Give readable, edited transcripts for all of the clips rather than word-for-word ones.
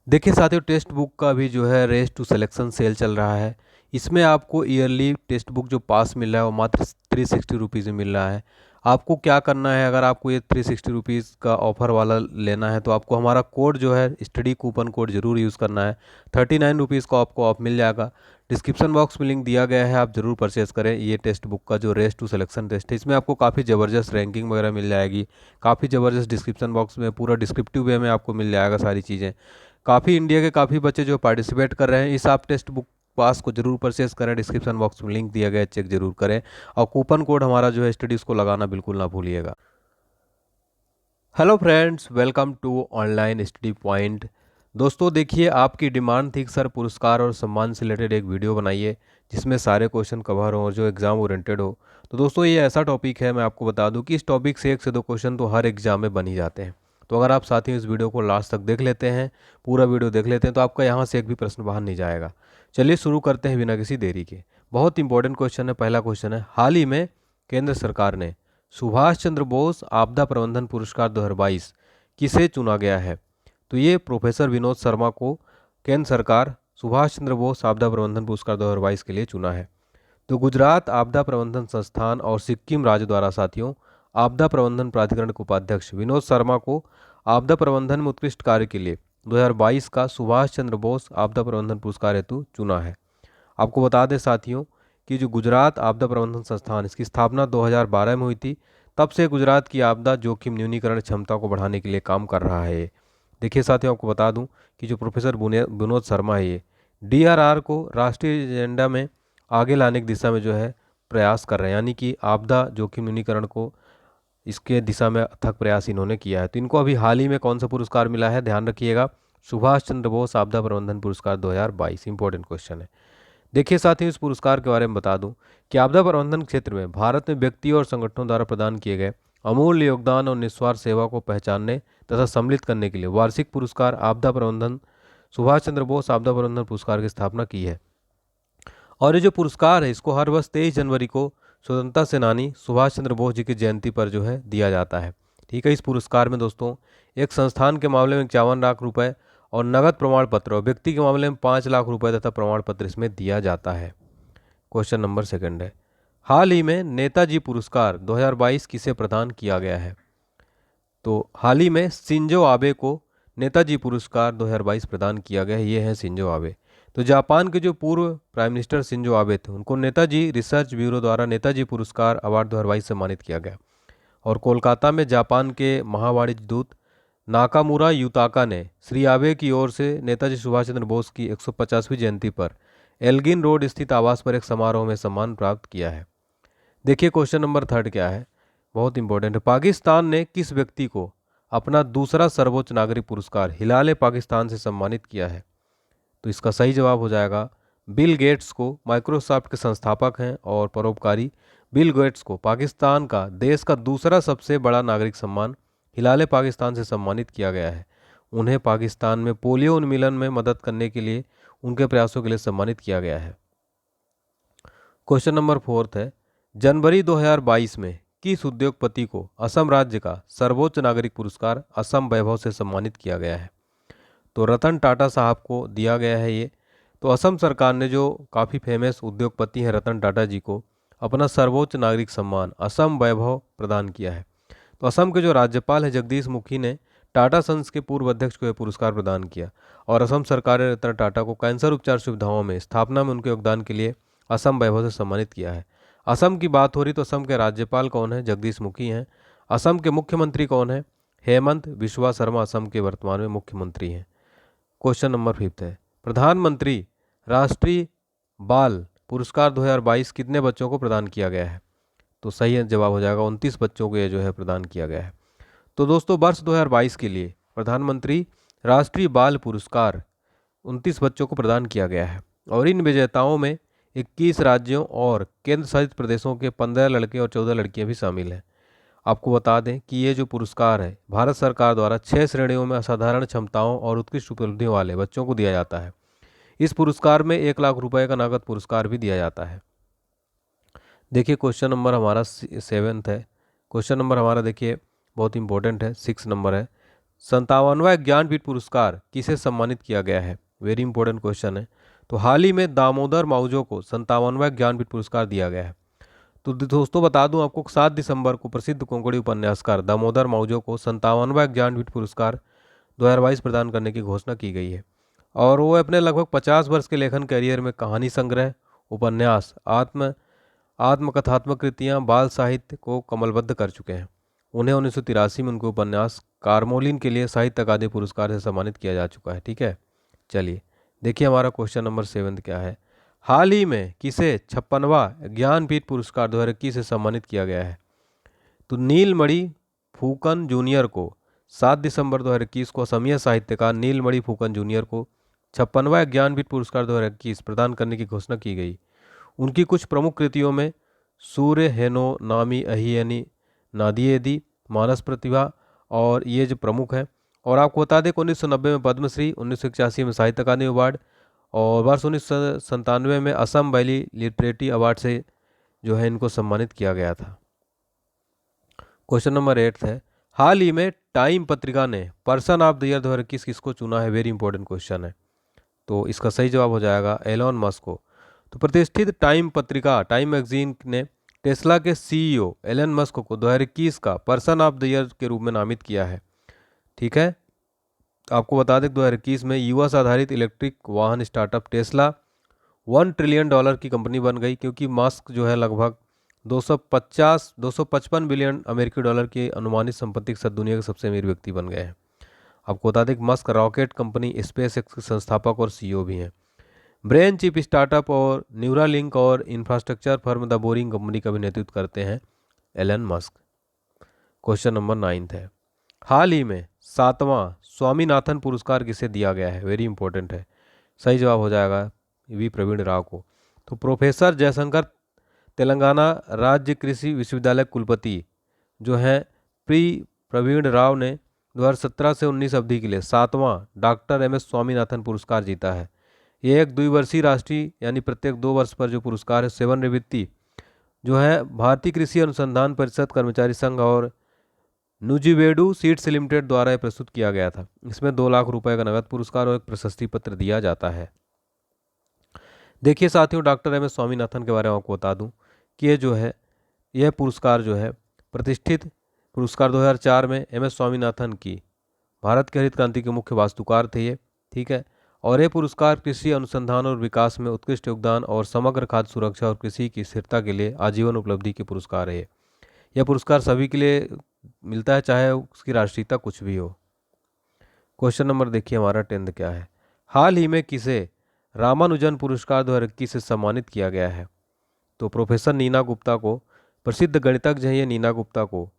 देखिए साथियों, text book का भी जो है रेस टू सिलेक्शन सेल चल रहा है। इसमें आपको ईयरली टेक्स्ट बुक जो पास मिल रहा है वो मात्र 360 रुपीज़ में मिल रहा है। आपको क्या करना है, अगर आपको ये 360 रुपीज़ का ऑफ़र वाला लेना है तो आपको हमारा कोड जो है स्टडी कूपन कोड ज़रूर यूज़ करना है। 39 रुपीज़ का आपको ऑफ मिल जाएगा। डिस्क्रिप्शन बॉक्स में लिंक दिया गया है, आप ज़रूर परचेज़ करें। ये टेक्स्ट बुक का जो रेस टू सिलेक्शन टेस्ट है, इसमें आपको काफ़ी ज़बरदस्त रैंकिंग वगैरह मिल जाएगी। काफ़ी ज़बरदस्त डिस्क्रिप्शन बॉक्स में पूरा डिस्क्रिप्टिव वे में आपको मिल जाएगा सारी चीज़ें। काफ़ी इंडिया के काफ़ी बच्चे जो पार्टिसिपेट कर रहे हैं, इस आप टेस्ट बुक पास को जरूर परचेस करें। डिस्क्रिप्शन बॉक्स में लिंक दिया गया है, चेक जरूर करें। और कूपन कोड हमारा जो है स्टडीज़ को लगाना बिल्कुल ना भूलिएगा। Hello friends, welcome to online study point. दोस्तों देखिए, आपकी डिमांड थी कि सर पुरस्कार और सम्मान से रिलेटेड एक वीडियो बनाइए जिसमें सारे क्वेश्चन कवर हों और जो एग्ज़ाम ओरिएंटेड हो। तो दोस्तों ये ऐसा टॉपिक है, मैं आपको बता दूं कि इस टॉपिक से 1 से 2 क्वेश्चन तो हर एग्जाम में बन ही जाते हैं। तो अगर आप साथियों इस वीडियो को लास्ट तक देख लेते हैं, पूरा वीडियो देख लेते हैं, तो आपका यहाँ से एक भी प्रश्न बाहर नहीं जाएगा। चलिए शुरू करते हैं बिना किसी देरी के। बहुत इंपॉर्टेंट क्वेश्चन है। पहला क्वेश्चन है, हाल ही में केंद्र सरकार ने सुभाष चंद्र बोस आपदा प्रबंधन पुरस्कार 2022 किसे चुना गया है? तो ये प्रोफेसर विनोद शर्मा को केंद्र सरकार सुभाष चंद्र बोस आपदा प्रबंधन पुरस्कार 2022 के लिए चुना है। तो गुजरात आपदा प्रबंधन संस्थान और सिक्किम राज्य द्वारा साथियों आपदा प्रबंधन प्राधिकरण के उपाध्यक्ष विनोद शर्मा को आपदा प्रबंधन में उत्कृष्ट कार्य के लिए 2022 का सुभाष चंद्र बोस आपदा प्रबंधन पुरस्कार हेतु चुना है। आपको बता दें साथियों कि जो गुजरात आपदा प्रबंधन संस्थान, इसकी स्थापना 2012 में हुई थी। तब से गुजरात की आपदा जोखिम न्यूनीकरण क्षमता को बढ़ाने के लिए काम कर रहा है। देखिए साथियों, आपको बता दूं कि जो प्रोफेसर विनोद शर्मा है, ये डीआरआर को राष्ट्रीय एजेंडा में आगे लाने की दिशा में जो है प्रयास कर रहे हैं, यानी कि आपदा जोखिम न्यूनीकरण को इसके दिशा में अथक प्रयास इन्होंने किया है। तो इनको अभी हाल ही में कौन सा पुरस्कार मिला है, ध्यान रखिएगा, सुभाष चंद्र बोस आपदा प्रबंधन पुरस्कार 2022। इंपॉर्टेंट क्वेश्चन है। देखिए साथियों, इस पुरस्कार के बारे में बता दूं कि आपदा प्रबंधन क्षेत्र में भारत में व्यक्तियों और संगठनों द्वारा प्रदान किए गए अमूल्य योगदान और निस्वार्थ सेवा को पहचानने तथा सम्मिलित करने के लिए वार्षिक पुरस्कार आपदा प्रबंधन सुभाष चंद्र बोस आपदा प्रबंधन पुरस्कार की स्थापना की है। और ये जो पुरस्कार है, इसको हर वर्ष 23 जनवरी को स्वतंत्रता सेनानी सुभाष चंद्र बोस जी की जयंती पर जो है दिया जाता है। ठीक है। इस पुरस्कार में दोस्तों एक संस्थान के मामले में 51 लाख रुपए और नगद प्रमाण पत्र, और व्यक्ति के मामले में 5 लाख रुपए तथा प्रमाण पत्र इसमें दिया जाता है। क्वेश्चन नंबर सेकंड है, हाल ही में नेताजी पुरस्कार 2022 किसे प्रदान किया गया है? तो हाल ही में शिंजो आबे को नेताजी पुरस्कार 2022 प्रदान किया गया है। ये है शिंजो आबे। तो जापान के जो पूर्व प्राइम मिनिस्टर शिंजो आबे थे, उनको नेताजी रिसर्च ब्यूरो द्वारा नेताजी पुरस्कार अवार्ड 2022 सम्मानित किया गया। और कोलकाता में जापान के महावाणिज्य दूत नाकामुरा यूताका ने श्री आबे की ओर से नेताजी सुभाष चंद्र बोस की 150वीं जयंती पर एल्गिन रोड स्थित आवास पर एक समारोह में सम्मान प्राप्त किया है। देखिए क्वेश्चन नंबर थर्ड क्या है, बहुत इंपॉर्टेंट है। पाकिस्तान ने किस व्यक्ति को अपना दूसरा सर्वोच्च नागरिक पुरस्कार हिलाल पाकिस्तान से सम्मानित किया है? तो इसका सही जवाब हो जाएगा बिल गेट्स को। माइक्रोसॉफ्ट के संस्थापक हैं और परोपकारी बिल गेट्स को पाकिस्तान का देश का दूसरा सबसे बड़ा नागरिक सम्मान हिलाल पाकिस्तान से सम्मानित किया गया है। उन्हें पाकिस्तान में पोलियो उन्मूलन में मदद करने के लिए उनके प्रयासों के लिए सम्मानित किया गया है। क्वेश्चन नंबर फोर्थ है, जनवरी 2022 में किस उद्योगपति को असम राज्य का सर्वोच्च नागरिक पुरस्कार असम वैभव से सम्मानित किया गया है? तो रतन टाटा साहब को दिया गया है ये। तो असम सरकार ने, जो काफ़ी फेमस उद्योगपति हैं रतन टाटा जी, को अपना सर्वोच्च नागरिक सम्मान असम वैभव प्रदान किया है। तो असम के जो राज्यपाल हैं जगदीश मुखी ने टाटा सन्स के पूर्व अध्यक्ष को यह पुरस्कार प्रदान किया। और असम सरकार ने रतन टाटा को कैंसर उपचार सुविधाओं में स्थापना में उनके योगदान के लिए असम वैभव से सम्मानित किया है। असम की बात हो रही तो असम के राज्यपाल कौन है? जगदीश मुखी हैं। असम के मुख्यमंत्री कौन है? हेमंत बिश्वा शर्मा असम के वर्तमान में मुख्यमंत्री हैं। क्वेश्चन नंबर फिफ्थ है, प्रधानमंत्री राष्ट्रीय बाल पुरस्कार 2022 कितने बच्चों को प्रदान किया गया है? तो सही जवाब हो जाएगा 29 बच्चों को ये जो है प्रदान किया गया है। तो दोस्तों वर्ष 2022 के लिए प्रधानमंत्री राष्ट्रीय बाल पुरस्कार 29 बच्चों को प्रदान किया गया है। और इन विजेताओं में 21 राज्यों और केंद्र शासित प्रदेशों के 15 लड़के और 14 लड़कियां भी शामिल हैं। आपको बता दें कि ये जो पुरस्कार है भारत सरकार द्वारा 6 श्रेणियों में असाधारण क्षमताओं और उत्कृष्ट उपलब्धियों वाले बच्चों को दिया जाता है। इस पुरस्कार में 1 लाख रुपए का नगद पुरस्कार भी दिया जाता है। देखिए क्वेश्चन नंबर हमारा सेवेंथ है। क्वेश्चन नंबर हमारा देखिए बहुत इंपॉर्टेंट है, 6 नंबर है। 57वां ज्ञानपीठ पुरस्कार किसे सम्मानित किया गया है? वेरी इंपॉर्टेंट क्वेश्चन है। तो हाल ही में दामोदर मावजो को 57वां ज्ञानपीठ पुरस्कार दिया गया है। तो दोस्तों बता दूं आपको 7 दिसंबर को प्रसिद्ध कोंकणी उपन्यासकार दामोदर मावजो को 57वां ज्ञानपीठ पुरस्कार 2022 प्रदान करने की घोषणा की गई है। और वो अपने लगभग 50 वर्ष के लेखन करियर में कहानी संग्रह, उपन्यास, आत्मकथात्मक कृतियाँ, बाल साहित्य को कमलबद्ध कर चुके हैं। उन्हें 1983 में उनके उपन्यास कारमोलिन के लिए साहित्य अकादमी पुरस्कार से सम्मानित किया जा चुका है। ठीक है, चलिए देखिए हमारा क्वेश्चन नंबर 7 क्या है। हाल ही में किसे 56वां ज्ञानपीठ पुरस्कार 2021 से सम्मानित किया गया है? तो नीलमणि फूकन जूनियर को 7 दिसंबर 2021 को असमिया साहित्यकार नीलमणि फूकन जूनियर को 56वां ज्ञानपीठ पुरस्कार 2021 प्रदान करने की घोषणा की गई। उनकी कुछ प्रमुख कृतियों में सूर्य हेनो नामी अहियनी नादियेदी, मानस प्रतिभा और ये जो प्रमुख है। और आपको बता दें कि 1990 में पद्मश्री, 1981 में साहित्य अकादमी अवार्ड और वर्ष 1997 में असम वैली लिटरेरी अवार्ड से जो है इनको सम्मानित किया गया था। क्वेश्चन नंबर 8 है, हाल ही में टाइम पत्रिका ने पर्सन ऑफ द ईयर 2021 किसको चुना है? वेरी इंपॉर्टेंट क्वेश्चन है। तो इसका सही जवाब हो जाएगा एलोन मस्क को। तो प्रतिष्ठित टाइम पत्रिका टाइम मैगजीन ने टेस्ला के सीईओ एलन मस्क को 2021 का पर्सन ऑफ द ईयर के रूप में नामित किया है। ठीक है, आपको बता दें 2021 में यूएस आधारित इलेक्ट्रिक वाहन स्टार्टअप टेस्ला $1 ट्रिलियन की कंपनी बन गई, क्योंकि मस्क जो है लगभग 255 बिलियन अमेरिकी डॉलर की अनुमानित संपत्ति के साथ दुनिया के सबसे अमीर व्यक्ति बन गए हैं। आपको बता दें कि Musk rocket company space x के संस्थापक और सीईओ भी हैं। ब्रेन चिप स्टार्टअप और न्यूरालिंक और infrastructure firm the boring company का भी नेतृत्व करते हैं एलन मस्क। क्वेश्चन नंबर 9 है, हाल ही में 7वां स्वामीनाथन पुरस्कार किसे दिया गया है? वेरी इंपॉर्टेंट है। सही जवाब हो जाएगा वी प्रवीण राव को। तो प्रोफेसर जयशंकर तेलंगाना राज्य कृषि विश्वविद्यालय कुलपति जो हैं प्रवीण राव ने 2017 से 19 अवधि के लिए 7वां डॉक्टर एम.एस. स्वामीनाथन पुरस्कार जीता है। ये एक द्विवर्षीय राष्ट्रीय यानी प्रत्येक 2 वर्ष पर जो पुरस्कार है सेवानिवृत्ति जो है भारतीय कृषि अनुसंधान परिषद, कर्मचारी संघ और नुजीवेडु सीड्स लिमिटेड द्वारा यह प्रस्तुत किया गया था। इसमें 2 लाख रुपए का नगद पुरस्कार और एक प्रशस्ति पत्र दिया जाता है। देखिए साथियों, डॉक्टर एम.एस. स्वामीनाथन के बारे में आपको बता दूं कि ये जो है यह पुरस्कार जो है प्रतिष्ठित पुरस्कार 2004 में एम.एस. स्वामीनाथन की भारत के हरित क्रांति के मुख्य वास्तुकार थे ये। ठीक है, और ये पुरस्कार कृषि अनुसंधान और विकास में उत्कृष्ट योगदान और समग्र खाद्य सुरक्षा और कृषि की स्थिरता के लिए आजीवन उपलब्धि के पुरस्कार है। यह पुरस्कार सभी के लिए मिलता है, चाहे उसकी राष्ट्रीयता कुछ भी हो। क्वेश्चन नंबर देखिए हमारा 10 क्या है, हाल ही में किसे रामानुजन पुरस्कार 2021 से सम्मानित किया गया है? तो प्रोफेसर नीना गुप्ता को, प्रसिद्ध गणितज्ञ हैं ये नीना गुप्ता को,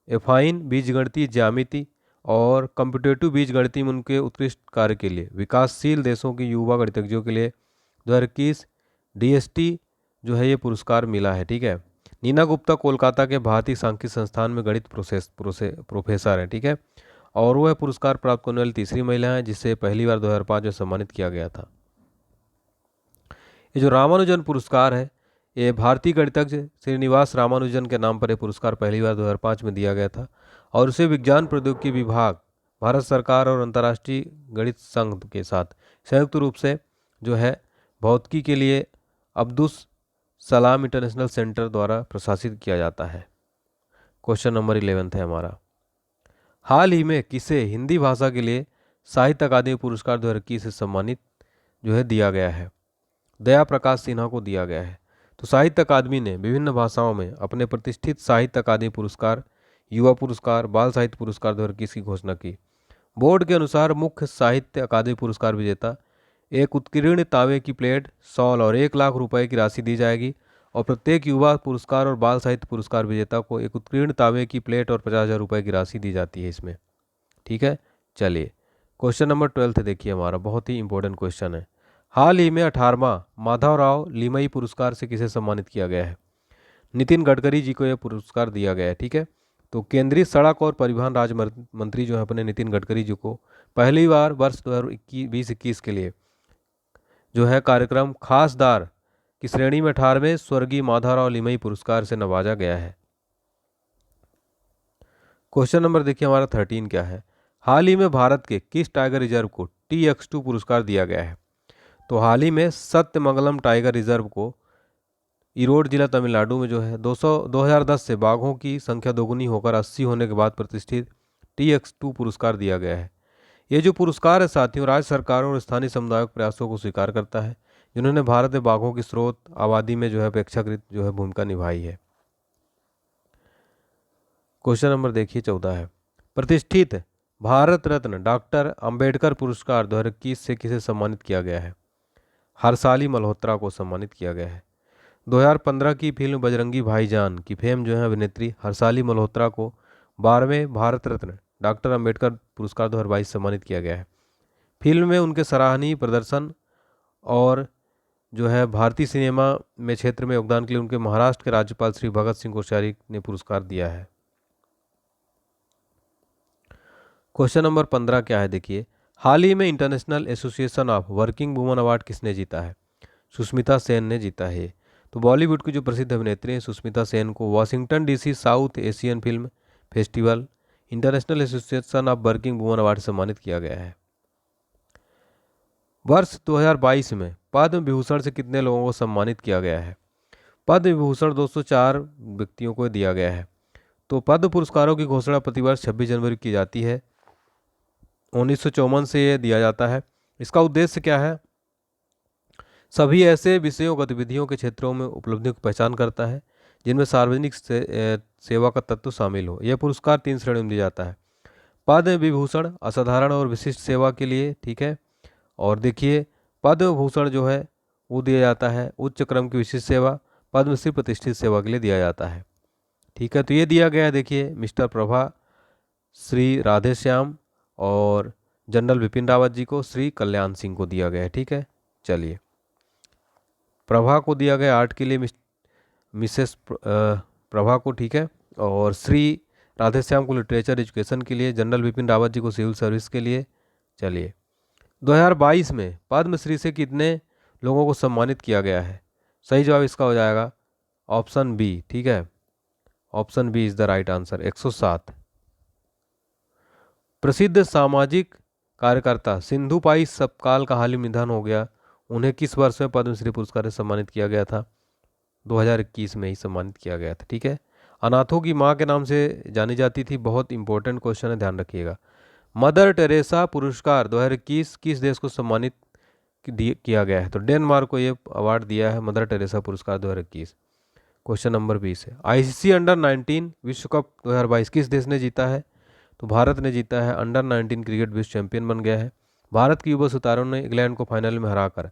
एफाइन बीजगणितीय ज्यामिति और कंप्यूटेटिव बीजगणित में उनके उत्कृष्ट कार्य के लिए विकासशील देशों के युवा गणितज्ञों के लिए 2021 डीएसटी जो है ये पुरस्कार मिला है। ठीक है, नीना गुप्ता कोलकाता के भारतीय सांख्यिकी संस्थान में गणित प्रोफेसर हैं। ठीक है, और वह पुरस्कार प्राप्त करने वाली तीसरी महिला है जिसे पहली बार 2005 में सम्मानित किया गया था। ये जो रामानुजन पुरस्कार है ये भारतीय गणितज्ञ श्रीनिवास रामानुजन के नाम पर यह पुरस्कार पहली बार 2005 में दिया गया था और उसे विज्ञान प्रौद्योगिकी विभाग, भारत सरकार और अंतर्राष्ट्रीय गणित संघ के साथ संयुक्त रूप से जो है भौतिकी के लिए अब्दुस सलाम इंटरनेशनल सेंटर द्वारा प्रशासित किया जाता है। क्वेश्चन नंबर 11 है हमारा, हाल ही में किसे हिंदी भाषा के लिए साहित्य अकादमी पुरस्कार 2021 से सम्मानित जो है दिया गया है? दया प्रकाश सिन्हा को दिया गया है। तो साहित्य अकादमी ने विभिन्न भाषाओं में अपने प्रतिष्ठित साहित्य अकादमी पुरस्कार, युवा पुरस्कार, बाल साहित्य पुरस्कार 2021 की घोषणा की। बोर्ड के अनुसार मुख्य साहित्य अकादमी पुरस्कार विजेता एक उत्कीर्ण तांबे की प्लेट, शॉल और 1 लाख रुपए की राशि दी जाएगी और प्रत्येक युवा पुरस्कार और बाल साहित्य पुरस्कार विजेता को एक उत्कीर्ण तांबे की प्लेट और 50,000 रुपये की राशि दी जाती है इसमें। ठीक है, चलिए क्वेश्चन नंबर 12 देखिए हमारा, बहुत ही इंपॉर्टेंट क्वेश्चन है। हाल ही में 18वां माधवराव लिमई पुरस्कार से किसे सम्मानित किया गया है? नितिन गडकरी जी को यह पुरस्कार दिया गया है। ठीक है, तो केंद्रीय सड़क और परिवहन राज्य मंत्री जो है अपने नितिन गडकरी जी को पहली बार वर्ष 2020-21 के लिए जो है कार्यक्रम खासदार की श्रेणी में 18वें स्वर्गीय माधवराव लिमई पुरस्कार से नवाजा गया है। क्वेश्चन नंबर देखिए हमारा 13 क्या है, हाल ही में भारत के किस टाइगर रिजर्व को TX2 पुरस्कार दिया गया है? तो हाल ही में सत्यमंगलम टाइगर रिजर्व को ईरोड जिला तमिलनाडु में जो है 2010 से बाघों की संख्या दोगुनी होकर 80 होने के बाद प्रतिष्ठित TX2 पुरस्कार दिया गया है। ये जो पुरस्कार है साथियों, राज्य सरकारों और स्थानीय समुदायों के प्रयासों को स्वीकार करता है जिन्होंने भारत में बाघों की स्रोत आबादी में जो है अपेक्षाकृत जो है भूमिका निभाई है। क्वेश्चन नंबर देखिए 14 है, प्रतिष्ठित भारत रत्न डॉक्टर अंबेडकर पुरस्कार 2021 से किसे सम्मानित किया गया है? हर्षाली मल्होत्रा को सम्मानित किया गया है। 2015 की फिल्म बजरंगी भाईजान की फेम जो है अभिनेत्री हर्षाली मल्होत्रा को 12वें भारत रत्न डॉक्टर अंबेडकर पुरस्कार 2022 सम्मानित किया गया है। फिल्म में उनके सराहनीय प्रदर्शन और जो है भारतीय सिनेमा में क्षेत्र में योगदान के लिए उनके महाराष्ट्र के राज्यपाल श्री भगत सिंह कोश्यारी ने पुरस्कार दिया है। क्वेश्चन नंबर 15 क्या है देखिए, हाल ही में international association of working women award किसने जीता है? सुष्मिता सेन ने जीता है। तो बॉलीवुड की जो प्रसिद्ध अभिनेत्री हैं सुष्मिता सेन को Washington DC south Asian film festival international association of working women award सम्मानित किया गया है। वर्ष 2022 में पद्म विभूषण से कितने लोगों को सम्मानित किया गया है? पद्म विभूषण 204 व्यक्तियों को दिया गया है। तो पद्म पुरस्कारों की घोषणा प्रतिवर्ष 26 जनवरी की जाती है। 1954 से ये दिया जाता है। इसका उद्देश्य क्या है? सभी ऐसे विषयों गतिविधियों के क्षेत्रों में उपलब्धियों की पहचान करता है जिनमें सार्वजनिक सेवा का तत्व शामिल हो। यह पुरस्कार 3 श्रेणियों में दिया जाता है। पद्म विभूषण असाधारण और विशिष्ट सेवा के लिए, ठीक है। और देखिए पद्म भूषण जो है वो दिया जाता है उच्च क्रम की विशिष्ट सेवा, पद्मश्री प्रतिष्ठित सेवा के लिए दिया जाता है, ठीक है। तो ये दिया गया है देखिए मिस्टर प्रभा, श्री राधेश्याम और जनरल बिपिन रावत जी को श्री कल्याण सिंह को दिया गया है, ठीक है। चलिए, प्रभा को दिया गया आर्ट के लिए मिसेस प्रभा को, ठीक है। और श्री राधेश्याम को लिटरेचर एजुकेशन के लिए, जनरल बिपिन रावत जी को सिविल सर्विस के लिए। चलिए, 2022 में पद्मश्री से कितने लोगों को सम्मानित किया गया है? सही जवाब इसका हो जाएगा ऑप्शन बी, ठीक है। Option B is the right answer, 107। प्रसिद्ध सामाजिक कार्यकर्ता सिंधुपाई सपकाल का हाल ही निधन हो गया। उन्हें किस वर्ष में पद्मश्री पुरस्कार से सम्मानित किया गया था? 2021 में ही सम्मानित किया गया था, ठीक है। अनाथों की मां के नाम से जानी जाती थी। बहुत इंपॉर्टेंट क्वेश्चन है, ध्यान रखिएगा। मदर टेरेसा पुरस्कार 2021 किस देश को सम्मानित किया गया है? तो डेनमार्क को ये अवार्ड दिया है, मदर टेरेसा पुरस्कार 2021। क्वेश्चन नंबर 20 है, ICC अंडर-19 विश्व कप 2022 किस देश ने जीता है? तो भारत ने जीता है। अंडर-19 क्रिकेट विश्व चैंपियन बन गया है। भारत की युवा सितारों ने इंग्लैंड को फाइनल में हराकर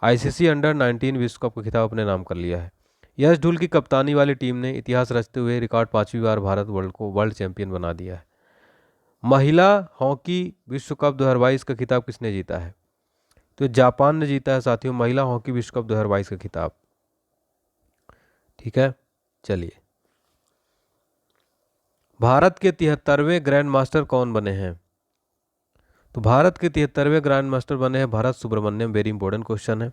ICC अंडर-19 विश्व कप का खिताब अपने नाम कर लिया है। यश ढुल की कप्तानी वाली टीम ने इतिहास रचते हुए रिकॉर्ड 5वीं बार भारत को वर्ल्ड चैंपियन बना दिया है। महिला हॉकी विश्व कप 2022 का खिताब किसने जीता है? तो जापान ने जीता है साथियों, महिला हॉकी विश्व कप 2022 का खिताब, ठीक है। चलिए, भारत के 73वें ग्रैंड मास्टर कौन बने हैं? तो भारत के 73वें ग्रैंड मास्टर बने हैं Bharat Subramaniam. Very important question है,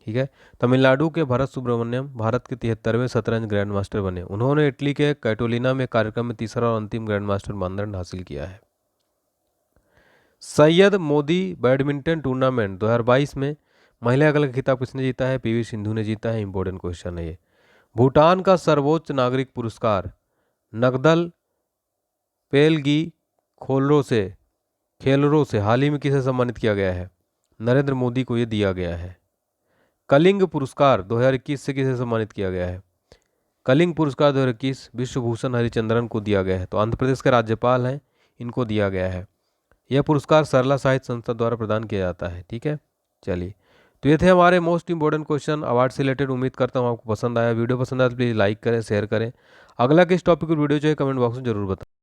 ठीक है। तमिलनाडु के भरत सुब्रमण्यम भारत के 73वें शतरंज ग्रैंड मास्टर बने। उन्होंने इटली के कैटोलिना में कार्यक्रम में तीसरा और अंतिम ग्रैंड मास्टर मानदंड हासिल किया है। सैयद मोदी बैडमिंटन टूर्नामेंट 2022 में महिला एकल का खिताब किसने जीता है? PV सिंधु ने जीता है। इंपॉर्टेंट क्वेश्चन है ये। भूटान का सर्वोच्च नागरिक पुरस्कार नगदल पेलगी खेलरो से हाल ही में किसे सम्मानित किया गया है? नरेंद्र मोदी को ये दिया गया है। कलिंग पुरस्कार 2021 से किसे सम्मानित किया गया है? कलिंग पुरस्कार 2021 विश्वभूषण हरिचंद्रन को दिया गया है। तो आंध्र प्रदेश के राज्यपाल हैं, इनको दिया गया है। यह पुरस्कार सरला साहित्य संस्था द्वारा प्रदान किया जाता है, ठीक है। चलिए, तो ये थे हमारे मोस्ट इंपॉर्टेंट क्वेश्चन अवार्ड से रिलेटेड। उम्मीद करता हूँ आपको पसंद आया। वीडियो पसंद आया तो प्लीज़ लाइक करें, शेयर करें। अगला किस टॉपिक पर वीडियो चाहिए कमेंट बॉक्स में जरूर बताएं।